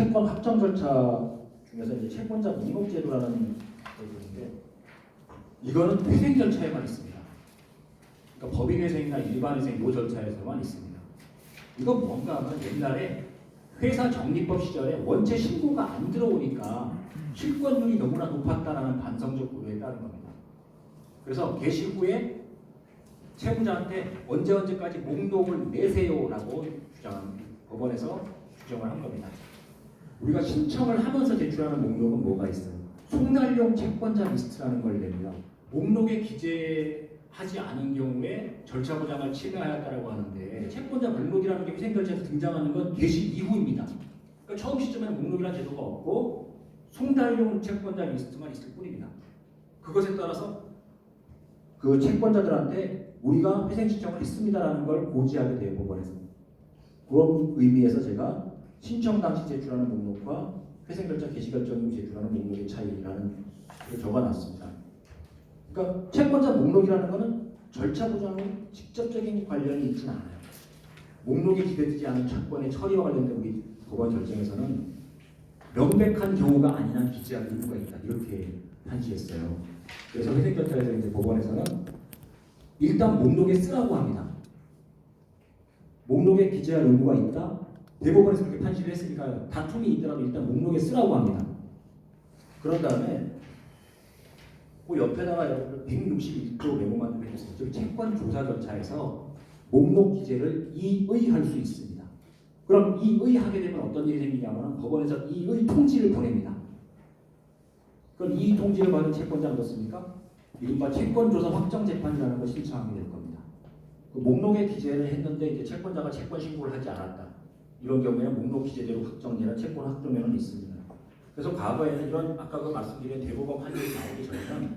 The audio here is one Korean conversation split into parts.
채권 확정 절차 중에서 이제 채권자 목록제도라는 것인데 이거는 회생 절차에만 있습니다. 그러니까 법인회생이나 일반회생 요 절차에서만 있습니다. 이건 뭔가 하면 옛날에 회사 정리법 시절에 원체 신고가 안 들어오니까 실권율이 너무나 높았다라는 반성적 우려에 따른 겁니다. 그래서 개시 후에 채무자한테 언제까지 목록을 내세요라고 법원에서 규정을 한 겁니다. 우리가 신청을 하면서 제출하는 목록은 뭐가 있어요? 송달용 채권자 리스트라는 걸 냅니다. 목록에 기재하지 않은 경우에 절차 보장을 침해하였다고 하는데 채권자 목록이라는 게 회생 절차에서 등장하는 건 개시 이후입니다. 그러니까 처음 시점에는 목록이라는 제도가 없고 송달용 채권자 리스트만 있을 뿐입니다. 그것에 따라서 그 채권자들한테 우리가 회생 신청을 했습니다라는 걸 고지하게 돼요, 법원에서. 그런 의미에서 제가 신청 당시 제출하는 목록과 회생 절차 개시 결정 후 제출하는 목록의 차이라는 걸 적어놨습니다. 그러니까 채권자 목록이라는 것은 절차 보장과 직접적인 관련이 있지는 않아요. 목록에 기재되지 않은 채권의 처리와 관련된 우리 법원 결정에서는 명백한 경우가 아닌 한 기재할 의무가 있다 이렇게 판시했어요. 그래서 회생 절차에서 이제 법원에서는 일단 목록에 쓰라고 합니다. 목록에 기재할 의무가 있다. 대법원에서 그렇게 판시를 했으니까 다툼이 있더라도 일단 목록에 쓰라고 합니다. 그런 다음에 그 옆에다가 여러분들 161조 메모만 좀 해주세요. 저기 채권 조사 절차에서 목록 기재를 이의할 수 있습니다. 그럼 이의하게 되면 어떤 일이 생기냐면 법원에서 이의 통지를 보냅니다. 그럼 이 통지를 받은 채권자는 어떻습니까? 이른바 채권조사 확정재판이라는 걸 신청하게 될 겁니다. 그 목록에 기재를 했는데 이제 채권자가 채권 신고를 하지 않았다. 이런 경우에는 목록 기재대로 확정되는 채권 확정면은 있습니다. 그래서 과거에는 이런 아까 그 말씀드린 대법원 판결이 나오기 전에는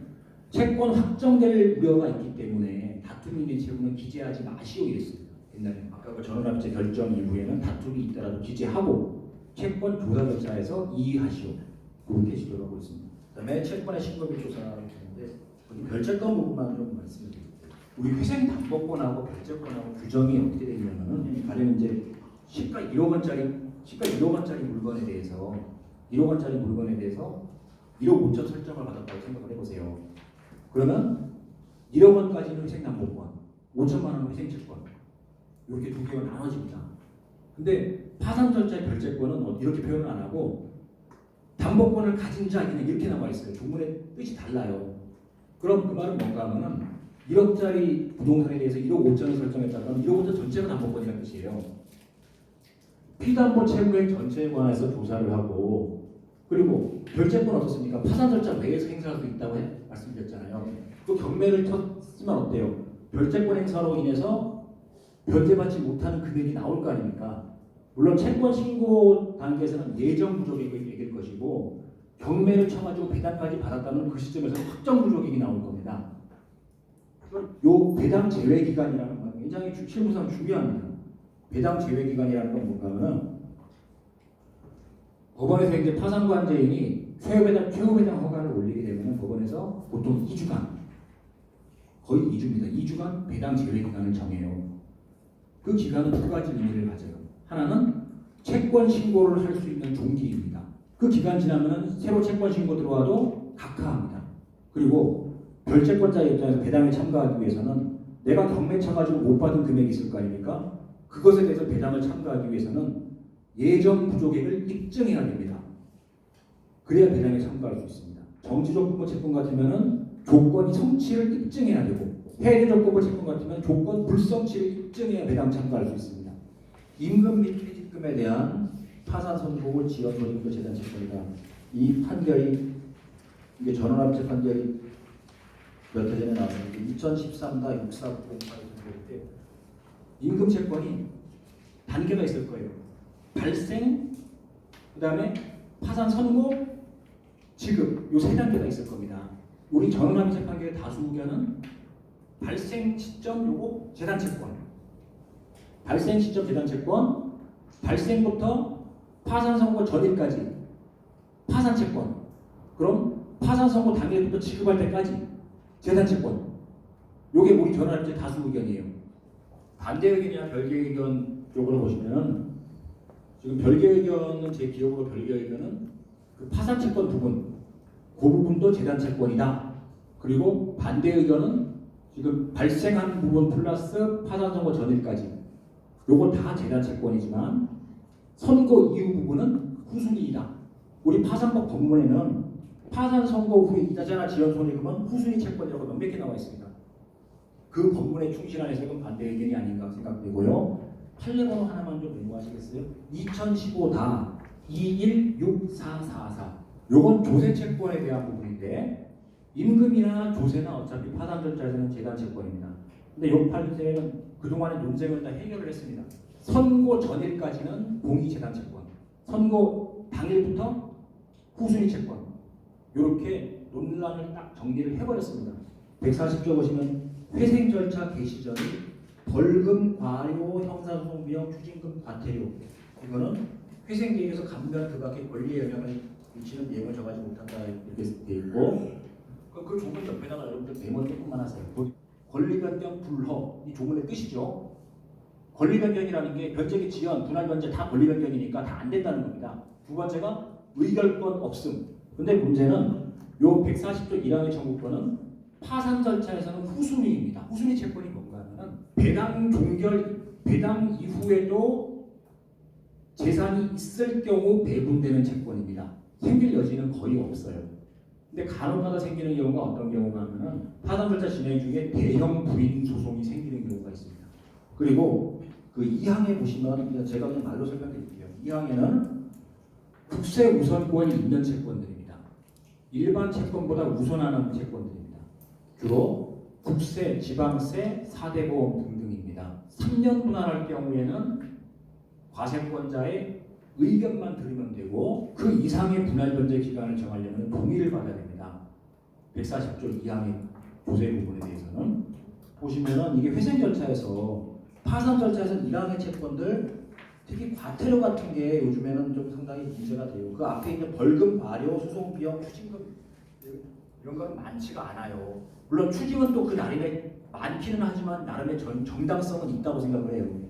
채권 확정될 우려가 있기 때문에 다툼이 있는 채무는 기재하지 마시오 이랬습니다. 옛날에 아까 그 전원합의체 결정 이후에는 다툼이 있더라도 기재하고 채권 조사 절차에서 이의하시오 그렇게 지도를 하고 있습니다. 그다음에 채권의 신고비 조사를 하는데 별채권 부분만 좀 말씀드릴게요. 우리 회생 담보권하고 별채권하고 규정이 어떻게 되냐면은 가령 이제 시가 1억 원짜리 물건에 대해서 1억 원짜리 물건에 대해서 1억 5천 설정을 받았다고 생각을 해보세요. 그러면 1억 원까지는 회생 담보권, 5천만 원은 회생 채권 이렇게 두 개가 나눠집니다. 근데 파산 절차의 별채권은 이렇게 표현을 안 하고 담보권을 가진 자에게는 이렇게 나와 있어요. 조문의 뜻이 달라요. 그럼 그 말은 뭔가 하면은 1억짜리 부동산에 대해서 1억 5천을 설정했다면 1억 5천 전체가 담보권이라는 뜻이에요. 피담보 채무액 전체에 관해서 조사를 하고 그리고 별채권 어떻습니까? 파산 절차 외에서 행사할 수 있다고 말씀드렸잖아요. 또 경매를 쳤으면 어때요? 별채권 행사로 인해서 변제받지 못하는 금액이 나올 거 아닙니까? 물론 채권 신고 단계에서는 예정 부족액일 것이고 경매를 쳐가지고 배당까지 받았다면 그 시점에서 확정 부족액이 나올 겁니다. 요 배당 제외 기간이라는 건 굉장히 실무상 중요합니다. 배당 제외 기간이라는 건 뭔가 하면 법원에서 이제 파산관제인이 최후 배당 허가를 올리게 되면 법원에서 보통 2주간 거의 2주입니다. 2주간 배당 제외 기간을 정해요. 그 기간은 두 가지 의미를 가져요. 하나는 채권 신고를 할 수 있는 종기입니다. 그 기간 지나면 새로 채권 신고 들어와도 각하합니다. 그리고 별채권자의 입장에서 배당에 참가하기 위해서는 내가 경매 쳐가지고 못 받은 금액이 있을 거 아닙니까? 그것에 대해서 배당을 참가하기 위해서는 예정 부족액을 입증해야 됩니다. 그래야 배당에 참가할 수 있습니다. 정지조건부 채권 같으면은 조건이 성취를 입증해야 되고 해외조건부 채권 같으면 조건 불성취를 입증해야 배당 참가할 수 있습니다. 임금 및 퇴직금에 대한 파산 선고 지연 조정도 재단 채권이다. 이 판결이 이게 전원합의체 판결이 몇 해 전에 나왔는데 2013-6490 판결인데 임금 채권이 단계가 있을 거예요. 발생, 그 다음에 파산 선고, 지급 요 세 단계가 있을 겁니다. 우리 전원합의체 판결의 다수 의견은 발생 시점 요거 재단 채권, 발생 시점 재단 채권, 발생부터 파산 선고 전일까지 파산 채권, 그럼 파산 선고 당일부터 지급할 때까지 재단 채권. 요게 우리 전원합의체 다수 의견이에요. 반대 의견이나 별개 의견 쪽으로 보시면 지금 별개 의견은 제 기억으로 별개 의견은 그 파산 채권 부분, 그 부분도 재단 채권이다. 그리고 반대 의견은 지금 발생한 부분 플러스 파산 선고 전일까지 요거 다 재단 채권이지만 선고 이후 부분은 후순위이다. 우리 파산법 법문에는 파산 선고 후에 이자나 지연 손해금은 후순위 채권이라고 명백히 나와 있습니다. 그 법문에 충실한 해석은 반대 의견이 아닌가 생각되고요. 판례 번호 하나만 좀 메모하시겠어요? 2015다 216444. 요건 조세 채권에 대한 부분인데 임금이나 조세나 어차피 파산 절차에서는 재단 채권입니다. 근데 요 판례는 그동안의 논쟁을 다 해결을 했습니다. 선고 전일까지는 공의 재단 채권, 선고 당일부터 후순위 채권. 이렇게 논란을 딱 정리를 해버렸습니다. 140조 보시면 회생 절차 개시 전이 벌금, 과료, 형사소송 비용, 추징금, 과태료. 이거는 회생 계획에서 감면 그 밖에 권리에 영향을 미치는 내용을 정하지 못한다 이렇게 돼 있고 그 조문 옆에다가 여러분들 메모 조금만 하세요. 권리 변경 불허 이 조문의 뜻이죠. 권리 변경이라는 게 변제기 지연, 분할 변제 다 권리 변경이니까 다 안 된다는 겁니다. 두 번째가 의결권 없음. 근데 문제는 요 140조 1항의 청구권은 파산 절차에서는 후순위입니다. 후순위 채권이 뭔가 하면은 배당 이후에도 재산이 있을 경우 배분되는 채권입니다. 생길 여지는 거의 없어요. 근데 간혹가다 생기는 경우가 어떤 경우가 하면은 파산 절차 진행 중에 대형 부인 소송이 생기는 경우가 있습니다. 그리고 그 2항에 보시면 제가 그냥 말로 설명드릴게요. 2항에는 국세 우선권이 있는 채권들입니다. 일반 채권보다 우선하는 채권들입니다. 주로 국세, 지방세, 4대 보험 등등입니다. 3년 분할할 경우에는 과세권자의 의견만 들으면 되고 그 이상의 분할 변제 기간을 정하려면 동의를 받아야 됩니다. 140조 2항의 조세 부분에 대해서는 보시면은 이게 회생 절차에서 파산 절차에서 1항의 채권들 특히 과태료 같은 게 요즘에는 좀 상당히 문제가 돼요. 그 앞에 있는 벌금, 과료, 소송 비용, 추징금 이런 건 많지가 않아요. 물론 추징은 또 그 나름의 많기는 하지만 나름의 정당성은 있다고 생각을 해요.